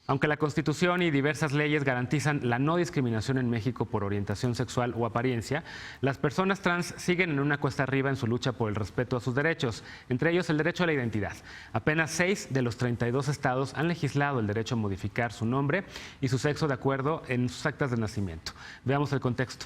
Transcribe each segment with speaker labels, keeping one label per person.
Speaker 1: Aunque la Constitución y diversas leyes garantizan la no discriminación en México por orientación sexual o apariencia, las personas trans siguen en una cuesta arriba en su lucha por el respeto a sus derechos, entre ellos el derecho a la identidad. Apenas 6 de los 32 estados han legislado el derecho a modificar su nombre y su sexo de acuerdo en sus actas de nacimiento. Veamos el contexto.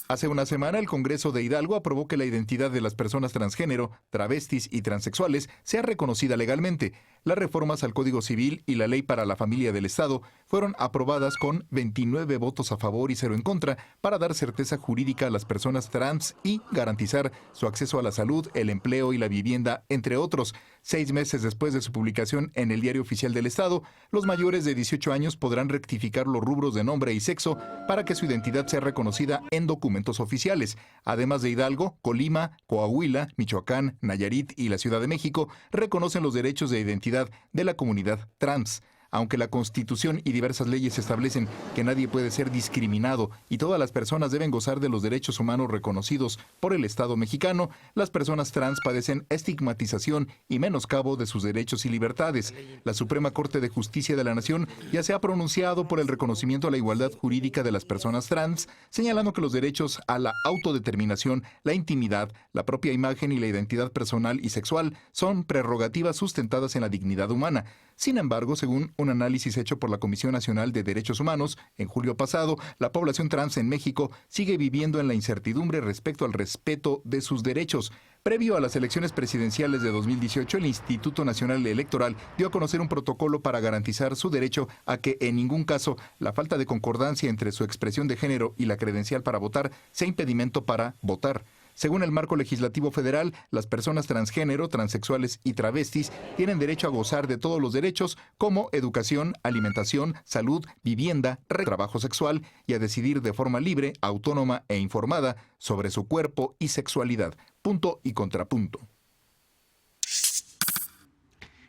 Speaker 2: Hace una semana, el Congreso de Hidalgo aprobó que la identidad de las personas transgénero, travestis y transexuales sea reconocida legalmente. Las reformas al Código Civil y la Ley para la Familia del Estado fueron aprobadas con 29 votos a favor y 0 en contra para dar certeza jurídica a las personas trans y garantizar su acceso a la salud, el empleo y la vivienda, entre otros. 6 meses después de su publicación en el Diario Oficial del Estado, los mayores de 18 años podrán rectificar los rubros de nombre y sexo para que su identidad sea reconocida en documentos oficiales. Además de Hidalgo, Colima, Coahuila, Michoacán, Nayarit y la Ciudad de México reconocen los derechos de identidad de la comunidad trans. Aunque la Constitución y diversas leyes establecen que nadie puede ser discriminado y todas las personas deben gozar de los derechos humanos reconocidos por el Estado mexicano, las personas trans padecen estigmatización y menoscabo de sus derechos y libertades. La Suprema Corte de Justicia de la Nación ya se ha pronunciado por el reconocimiento a la igualdad jurídica de las personas trans, señalando que los derechos a la autodeterminación, la intimidad, la propia imagen y la identidad personal y sexual son prerrogativas sustentadas en la dignidad humana. Sin embargo, según un análisis hecho por la Comisión Nacional de Derechos Humanos, en julio pasado, la población trans en México sigue viviendo en la incertidumbre respecto al respeto de sus derechos. Previo a las elecciones presidenciales de 2018, el Instituto Nacional Electoral dio a conocer un protocolo para garantizar su derecho a que en ningún caso la falta de concordancia entre su expresión de género y la credencial para votar sea impedimento para votar. Según el marco legislativo federal, las personas transgénero, transexuales y travestis tienen derecho a gozar de todos los derechos como educación, alimentación, salud, vivienda, trabajo sexual y a decidir de forma libre, autónoma e informada sobre su cuerpo y sexualidad. Punto y contrapunto.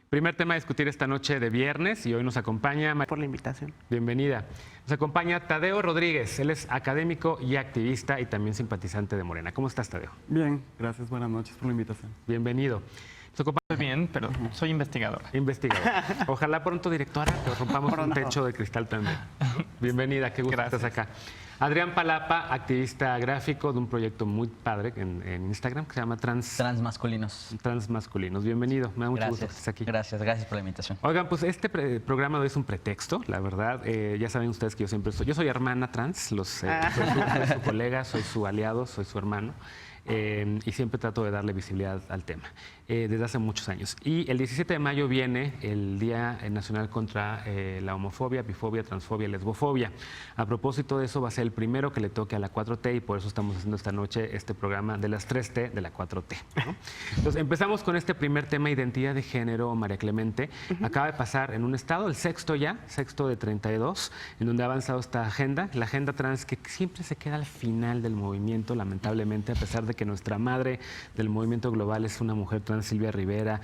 Speaker 1: Primer tema a discutir esta noche de viernes y hoy nos acompaña...
Speaker 3: Por la invitación.
Speaker 1: Bienvenida. Nos acompaña Tadeo Rodríguez. Él es académico y activista y también simpatizante de Morena. ¿Cómo estás, Tadeo?
Speaker 4: Bien, gracias. Buenas noches por la invitación.
Speaker 1: Bienvenido. Nos acompaña...
Speaker 5: Muy bien, pero soy investigadora.
Speaker 1: Investigadora. Ojalá pronto directora, que rompamos un techo de cristal también. Bienvenida, qué gusto que estás acá. Adrián Palapa, activista gráfico de un proyecto muy padre en Instagram que se llama
Speaker 6: Transmasculinos.
Speaker 1: Transmasculinos. Bibienvenido, me da mucho gusto que estés aquí.
Speaker 6: Gracias por la invitación.
Speaker 1: Oigan, pues este programa de hoy es un pretexto, la verdad. Ya saben ustedes que yo soy hermana trans, soy su colega, soy su aliado, soy su hermano. Y siempre trato de darle visibilidad al tema, desde hace muchos años. Y el 17 de mayo viene el Día Nacional contra la homofobia, bifobia, transfobia, lesbofobia. A propósito de eso, va a ser el primero que le toque a la 4T y por eso estamos haciendo esta noche este programa de las 3T de la 4T, ¿no? Entonces, empezamos con este primer tema, identidad de género, María Clemente. Acaba de pasar en un estado, el sexto de 32, en donde ha avanzado esta agenda, la agenda trans que siempre se queda al final del movimiento, lamentablemente, a pesar de que nuestra madre del movimiento global es una mujer trans, Silvia Rivera,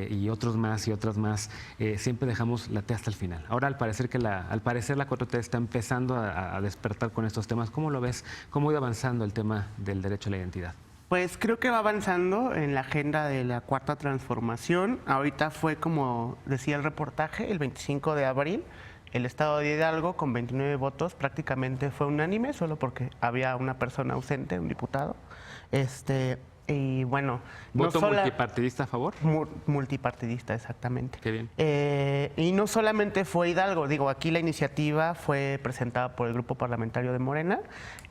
Speaker 1: y otros más y otras más, siempre dejamos la T hasta el final. Ahora, al parecer la 4T está empezando a despertar con estos temas. ¿Cómo lo ves? ¿Cómo ha ido avanzando el tema del derecho a la identidad?
Speaker 3: Pues creo que va avanzando en la agenda de la cuarta transformación. Ahorita fue, como decía el reportaje, el 25 de abril, el estado de Hidalgo con 29 votos prácticamente fue unánime, solo porque había una persona ausente, un diputado. Y bueno...
Speaker 1: ¿Voto multipartidista a favor?
Speaker 3: Multipartidista, exactamente.
Speaker 1: Qué bien.
Speaker 3: Y no solamente fue Hidalgo, digo, aquí la iniciativa fue presentada por el Grupo Parlamentario de Morena.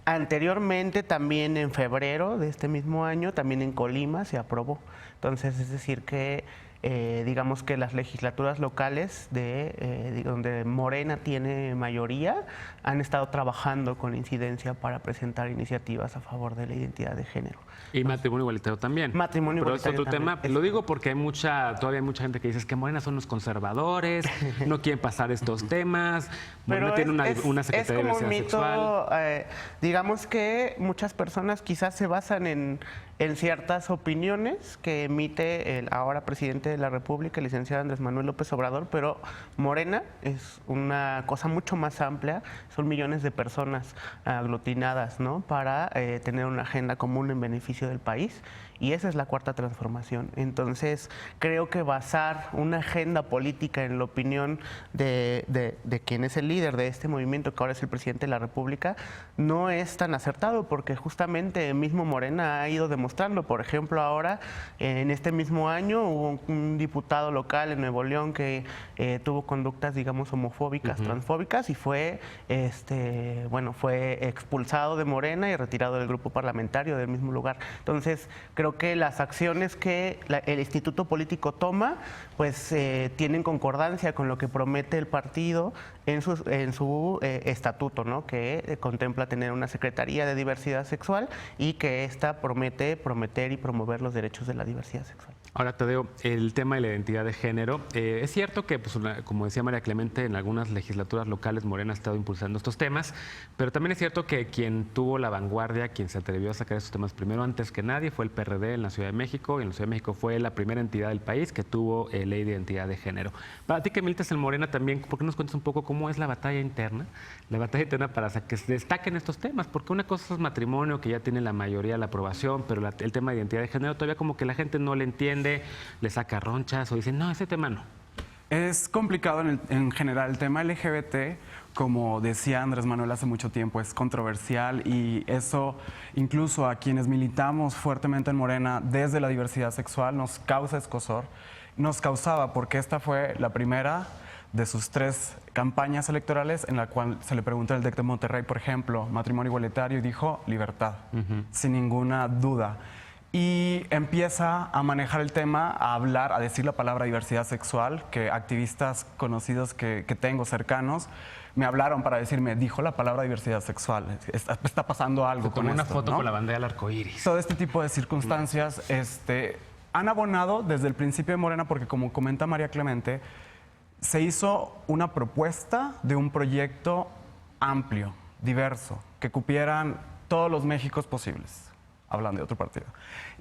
Speaker 3: Anteriormente, también en febrero de este mismo año, también en Colima se aprobó. Entonces, es decir que... digamos que las legislaturas locales donde Morena tiene mayoría han estado trabajando con incidencia para presentar iniciativas a favor de la identidad de género.
Speaker 1: Y matrimonio igualitario también.
Speaker 3: Matrimonio igualitario.
Speaker 1: Pero es otro tema. Lo digo porque todavía hay mucha gente que dice que Morena son los conservadores, no quieren pasar estos temas, Morena tiene una Secretaría de Diversidad Sexual.
Speaker 3: Digamos que muchas personas quizás se basan en ciertas opiniones que emite el ahora presidente presidente de la República, el licenciado Andrés Manuel López Obrador, pero Morena es una cosa mucho más amplia, son millones de personas aglutinadas, ¿no?, para tener una agenda común en beneficio del país. Y esa es la cuarta transformación. Entonces, creo que basar una agenda política en la opinión de quien es el líder de este movimiento, que ahora es el presidente de la República, no es tan acertado, porque justamente el mismo Morena ha ido demostrando. Por ejemplo, ahora, en este mismo año, hubo un diputado local en Nuevo León que tuvo conductas, digamos, homofóbicas, transfóbicas, y fue expulsado de Morena y retirado del grupo parlamentario del mismo lugar. Entonces, creo que las acciones que el Instituto Político toma, pues tienen concordancia con lo que promete el partido en su estatuto, ¿no?, que contempla tener una Secretaría de Diversidad Sexual y que esta promete prometer y promover los derechos de la diversidad sexual.
Speaker 1: Ahora, Tadeo, el tema de la identidad de género, es cierto que, pues, como decía María Clemente, en algunas legislaturas locales Morena ha estado impulsando estos temas, pero también es cierto que quien tuvo la vanguardia, quien se atrevió a sacar estos temas primero antes que nadie, fue el PRD en la Ciudad de México, y en la Ciudad de México fue la primera entidad del país que tuvo ley de identidad de género. Para ti que militas en Morena también, ¿por qué nos cuentas un poco cómo es la batalla interna para que se destaquen estos temas? Porque una cosa es matrimonio, que ya tiene la mayoría la aprobación, pero el tema de identidad de género todavía como que la gente no le entiende, le saca ronchas o dicen, no, ese tema no.
Speaker 4: Es complicado en general. El tema LGBT, como decía Andrés Manuel hace mucho tiempo, es controversial, y eso incluso a quienes militamos fuertemente en Morena desde la diversidad sexual nos causa escozor. Nos causaba porque esta fue la primera de sus 3 campañas electorales en la cual se le preguntó al DEC de Monterrey, por ejemplo, matrimonio igualitario, y dijo libertad, sin ninguna duda. Y empieza a manejar el tema, a hablar, a decir la palabra diversidad sexual, que activistas conocidos que tengo cercanos me hablaron para decirme, dijo la palabra diversidad sexual, está pasando algo con esto,
Speaker 1: una foto,
Speaker 4: ¿no?,
Speaker 1: con la bandera del arco iris.
Speaker 4: Todo este tipo de circunstancias han abonado desde el principio de Morena, porque, como comenta María Clemente, se hizo una propuesta de un proyecto amplio, diverso, que cupieran todos los Méxicos posibles, hablando de otro partido.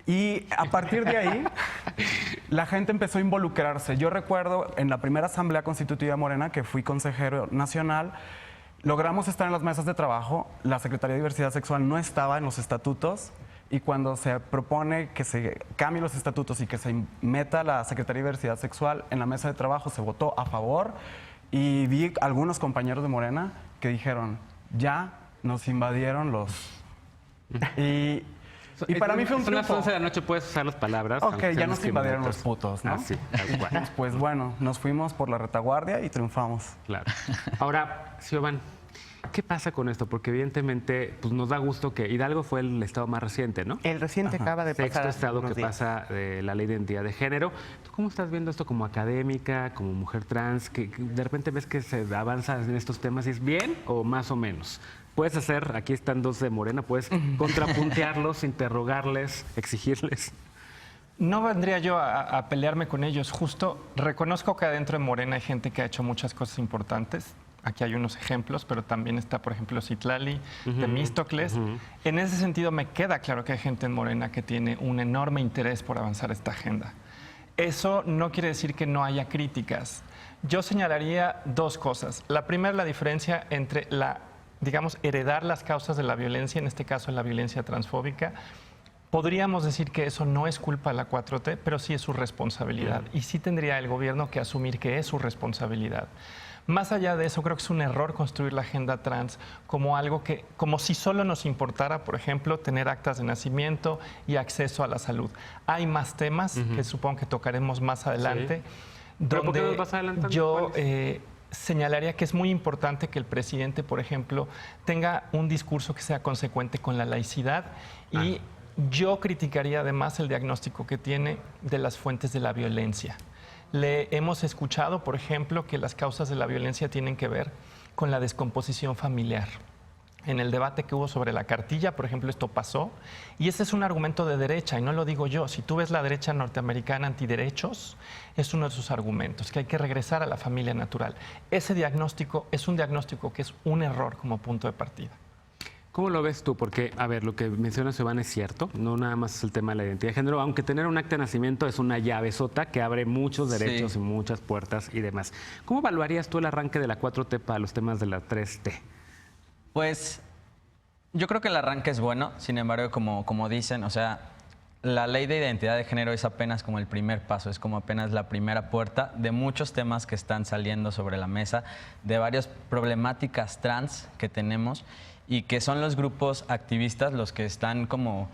Speaker 4: Y a partir de ahí, la gente empezó a involucrarse. Yo recuerdo en la primera Asamblea Constitutiva de Morena, que fui consejero nacional, logramos estar en las mesas de trabajo, la Secretaría de Diversidad Sexual no estaba en los estatutos, y cuando se propone que se cambien los estatutos y que se meta la Secretaría de Diversidad Sexual en la mesa de trabajo, se votó a favor, y vi algunos compañeros de Morena que dijeron, ya nos invadieron los... Y para mí fue un
Speaker 1: triunfo. Son las 11 de la noche, puedes usar las palabras.
Speaker 4: Ok, ya nos invadieron los putos, ¿no?
Speaker 1: Sí, tal cual.
Speaker 4: Pues bueno, nos fuimos por la retaguardia y triunfamos.
Speaker 1: Claro. Ahora, Siobhan, ¿qué pasa con esto? Porque evidentemente pues nos da gusto que Hidalgo fue el estado más reciente, ¿no?
Speaker 3: El reciente acaba de pasar.
Speaker 1: Sexto estado que
Speaker 3: unos días.
Speaker 1: pasa la ley de identidad de género. ¿Tú cómo estás viendo esto como académica, como mujer trans? Que de repente ves que se avanza en estos temas. ¿Es bien o más o menos? Puedes hacer, aquí están 2 de Morena, puedes contrapuntearlos, interrogarles, exigirles.
Speaker 5: No vendría yo a pelearme con ellos. Justo reconozco que adentro de Morena hay gente que ha hecho muchas cosas importantes. Aquí hay unos ejemplos, pero también está, por ejemplo, Citlali, Temístocles. En ese sentido, me queda claro que hay gente en Morena que tiene un enorme interés por avanzar esta agenda. Eso no quiere decir que no haya críticas. Yo señalaría 2 cosas. La primera, la diferencia entre digamos, heredar las causas de la violencia, en este caso la violencia transfóbica. Podríamos decir que eso no es culpa de la 4T, pero sí es su responsabilidad. Y sí tendría el gobierno que asumir que es su responsabilidad. Más allá de eso, creo que es un error construir la agenda trans como algo que, como si solo nos importara, por ejemplo, tener actas de nacimiento y acceso a la salud. Hay más temas que supongo que tocaremos más adelante.
Speaker 1: Sí. ¿Pero por qué nos vas adelantando?
Speaker 5: Yo señalaría que es muy importante que el presidente, por ejemplo, tenga un discurso que sea consecuente con la laicidad y yo criticaría además el diagnóstico que tiene de las fuentes de la violencia. Le hemos escuchado, por ejemplo, que las causas de la violencia tienen que ver con la descomposición familiar. En el debate que hubo sobre la cartilla, por ejemplo, esto pasó. Y ese es un argumento de derecha, y no lo digo yo. Si tú ves la derecha norteamericana antiderechos, es uno de sus argumentos, que hay que regresar a la familia natural. Ese diagnóstico es un diagnóstico que es un error como punto de partida.
Speaker 1: ¿Cómo lo ves tú? Porque, a ver, lo que menciona Iván es cierto, no nada más es el tema de la identidad de género, aunque tener un acta de nacimiento es una llavesota que abre muchos derechos
Speaker 6: Sí.
Speaker 1: y muchas puertas y demás. ¿Cómo evaluarías tú el arranque de la 4T para los temas de la 3T?
Speaker 6: Pues yo creo que el arranque es bueno, sin embargo, como dicen, o sea, la ley de identidad de género es apenas como el primer paso, es como apenas la primera puerta de muchos temas que están saliendo sobre la mesa, de varias problemáticas trans que tenemos y que son los grupos activistas los que están como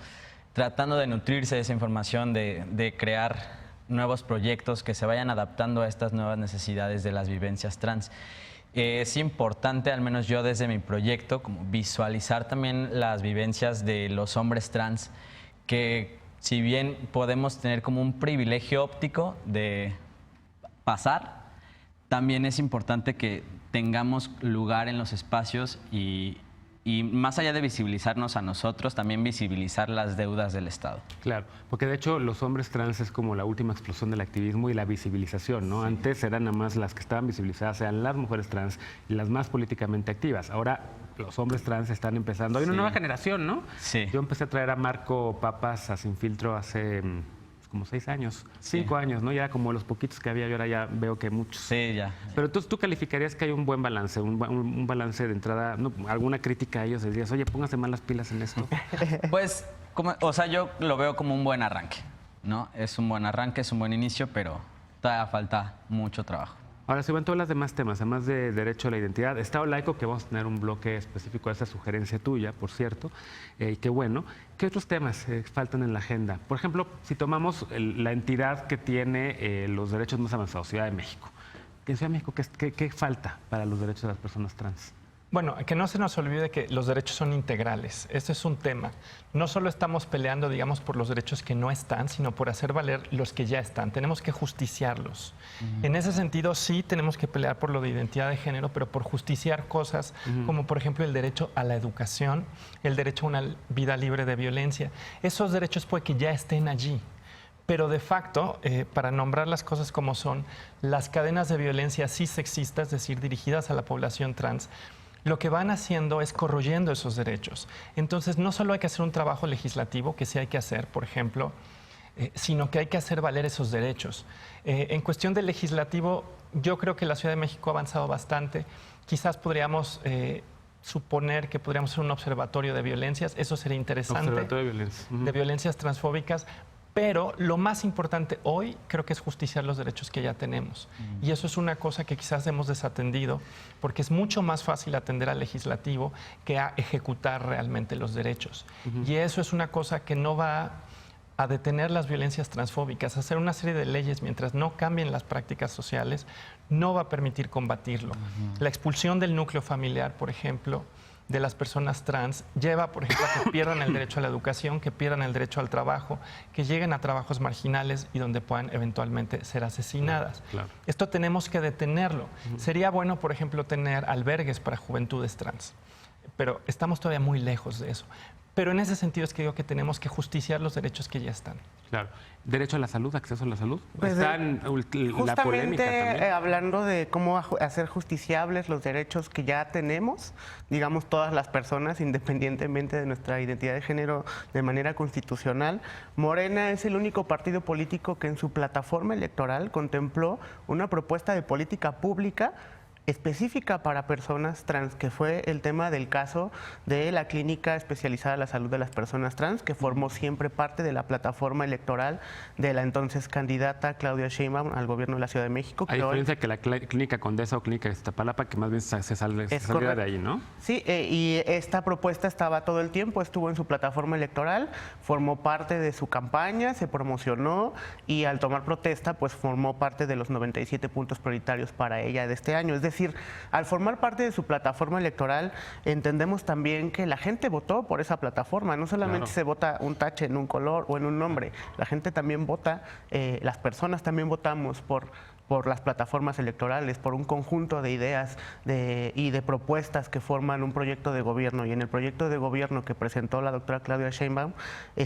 Speaker 6: tratando de nutrirse de esa información, de crear nuevos proyectos que se vayan adaptando a estas nuevas necesidades de las vivencias trans. Es importante, al menos yo desde mi proyecto, como visualizar también las vivencias de los hombres trans, que si bien podemos tener como un privilegio óptico de pasar, también es importante que tengamos lugar en los espacios y más allá de visibilizarnos a nosotros, también visibilizar las deudas del Estado.
Speaker 1: Claro, porque de hecho los hombres trans es como la última explosión del activismo y la visibilización, ¿no? Antes eran nada más las que estaban visibilizadas, eran las mujeres trans y las más políticamente activas. Ahora los hombres trans están empezando. Hay una nueva generación, ¿no?
Speaker 6: Sí.
Speaker 1: Yo empecé a traer a Marco Papas a Sin Filtro hace como 6 años, 5 años, ¿no? Ya era como los poquitos que había y ahora ya veo que muchos.
Speaker 6: Sí, ya.
Speaker 1: Pero entonces tú calificarías que hay un buen balance, un balance de entrada, ¿no? Alguna crítica a ellos, dirías, oye, póngase más las pilas en esto.
Speaker 6: Pues, o sea, yo lo veo como un buen arranque, ¿no? Es un buen arranque, es un buen inicio, pero todavía falta mucho trabajo.
Speaker 1: Ahora, se van todos los demás temas, además de derecho a la identidad, Estado laico, que vamos a tener un bloque específico a esa sugerencia tuya, por cierto, y qué bueno. ¿Qué otros temas faltan en la agenda? Por ejemplo, si tomamos la entidad que tiene los derechos más avanzados, Ciudad de México. En Ciudad de México, ¿qué falta para los derechos de las personas trans?
Speaker 5: Bueno, que no se nos olvide que los derechos son integrales. Este es un tema. No solo estamos peleando, digamos, por los derechos que no están, sino por hacer valer los que ya están. Tenemos que justiciarlos. En ese sentido, sí tenemos que pelear por lo de identidad de género, pero por justiciar cosas como, por ejemplo, el derecho a la educación, el derecho a una vida libre de violencia. Esos derechos puede que ya estén allí. Pero de facto, para nombrar las cosas como son, las cadenas de violencia cisexistas, es decir, dirigidas a la población trans, lo que van haciendo es corroyendo esos derechos. Entonces, no solo hay que hacer un trabajo legislativo, que sí hay que hacer, por ejemplo, sino que hay que hacer valer esos derechos. En cuestión del legislativo, yo creo que la Ciudad de México ha avanzado bastante. Quizás podríamos suponer que podríamos hacer un observatorio de violencias. Eso sería interesante.
Speaker 1: Observatorio de violencia.
Speaker 5: De violencias transfóbicas. Pero lo más importante hoy creo que es justiciar los derechos que ya tenemos. Y eso es una cosa que quizás hemos desatendido, porque es mucho más fácil atender al legislativo que a ejecutar realmente los derechos. Y eso es una cosa que no va a detener las violencias transfóbicas. Hacer una serie de leyes mientras no cambien las prácticas sociales no va a permitir combatirlo. La expulsión del núcleo familiar, por ejemplo, de las personas trans lleva, por ejemplo, a que pierdan el derecho a la educación, que pierdan el derecho al trabajo, que lleguen a trabajos marginales y donde puedan eventualmente ser asesinadas.
Speaker 1: Claro.
Speaker 5: Esto tenemos que detenerlo. Sería bueno, por ejemplo, tener albergues para juventudes trans, pero estamos todavía muy lejos de eso. Pero en ese sentido es que digo que tenemos que justiciar los derechos que ya están.
Speaker 1: Claro. Derecho a la salud, acceso a la salud.
Speaker 3: Pues,
Speaker 1: Está en la polémica
Speaker 3: justamente
Speaker 1: también.
Speaker 3: hablando de cómo hacer justiciables los derechos que ya tenemos, digamos todas las personas, independientemente de nuestra identidad de género de manera constitucional, Morena es el único partido político que en su plataforma electoral contempló una propuesta de política pública específica para personas trans, que fue el tema del caso de la Clínica Especializada en la Salud de las Personas Trans, que formó siempre parte de la plataforma electoral de la entonces candidata Claudia Sheinbaum al gobierno de la Ciudad de México.
Speaker 1: A diferencia que la Clínica Condesa o Clínica Iztapalapa, que más bien se saliera de ahí, ¿no?
Speaker 3: Sí, y esta propuesta estaba todo el tiempo, estuvo en su plataforma electoral, formó parte de su campaña, se promocionó y al tomar protesta, pues formó parte de los 97 puntos prioritarios para ella de este año. Es decir, al formar parte de su plataforma electoral, entendemos también que la gente votó por esa plataforma. No solamente se vota un tache en un color o en un nombre, la gente también vota, las personas también votamos por por las plataformas electorales, por un conjunto de ideas y de propuestas que forman un proyecto de gobierno. Y en el proyecto de gobierno que presentó la doctora Claudia Sheinbaum,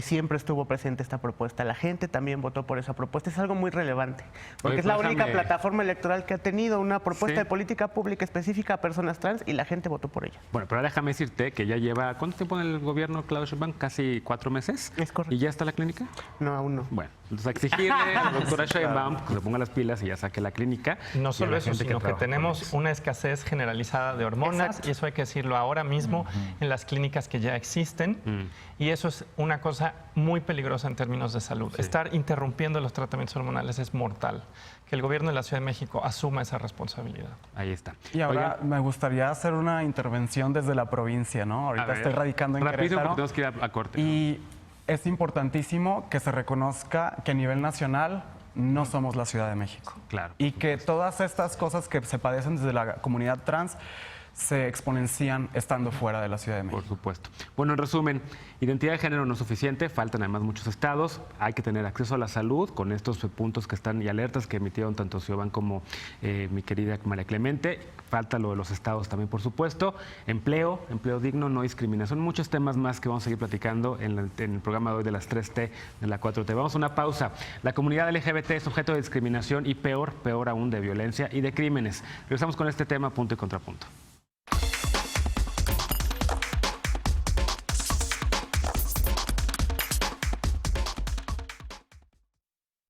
Speaker 3: siempre estuvo presente esta propuesta. La gente también votó por esa propuesta. Es algo muy relevante, porque
Speaker 1: Oye,
Speaker 3: es la
Speaker 1: pues
Speaker 3: única
Speaker 1: déjame-
Speaker 3: plataforma electoral que ha tenido una propuesta
Speaker 1: Sí.
Speaker 3: de política pública específica a personas trans y la gente votó por ella.
Speaker 1: Bueno, pero déjame decirte que ya lleva, ¿cuánto tiempo en el gobierno Claudia Sheinbaum? Casi 4 meses.
Speaker 3: Es correcto.
Speaker 1: ¿Y ya está la clínica?
Speaker 3: No, aún no.
Speaker 1: Bueno, entonces a exigirle a la doctora Sheinbaum que se ponga las pilas y ya saque la clínica. y
Speaker 5: No
Speaker 1: a
Speaker 5: solo
Speaker 1: la
Speaker 5: eso,
Speaker 1: gente
Speaker 5: sino que
Speaker 1: trabaja con
Speaker 5: tenemos
Speaker 1: eso.
Speaker 5: una escasez generalizada de hormonas
Speaker 3: Exacto.
Speaker 5: y eso hay que decirlo ahora mismo en las clínicas que ya existen y eso es una cosa muy peligrosa en términos de salud. Estar interrumpiendo los tratamientos hormonales es mortal. Que el gobierno de la Ciudad de México asuma esa responsabilidad.
Speaker 1: Ahí está.
Speaker 4: Y ahora
Speaker 1: Oigan,
Speaker 4: me gustaría hacer una intervención desde la provincia, ¿no?
Speaker 1: a
Speaker 4: Ahorita
Speaker 1: ver,
Speaker 4: estoy radicando en
Speaker 1: rapidísimo
Speaker 4: Querétaro.
Speaker 1: porque tenemos que ir a corte.
Speaker 4: Y es importantísimo que se reconozca que a nivel nacional no somos la Ciudad de México.
Speaker 1: Claro,
Speaker 4: Y que todas estas cosas que se padecen desde la comunidad trans se exponencian estando fuera de la Ciudad de México.
Speaker 1: Por supuesto. Bueno, en resumen, identidad de género no es suficiente, faltan además muchos estados, hay que tener acceso a la salud con estos puntos que están y alertas que emitieron tanto Siobhan como mi querida María Clemente. Falta lo de los estados también, por supuesto. Empleo digno, no discriminación. Muchos temas más que vamos a seguir platicando en el programa de hoy de las 3T, de la 4T. Vamos a una pausa. La comunidad LGBT es objeto de discriminación y peor aún de violencia y de crímenes. Regresamos con este tema, punto y contrapunto.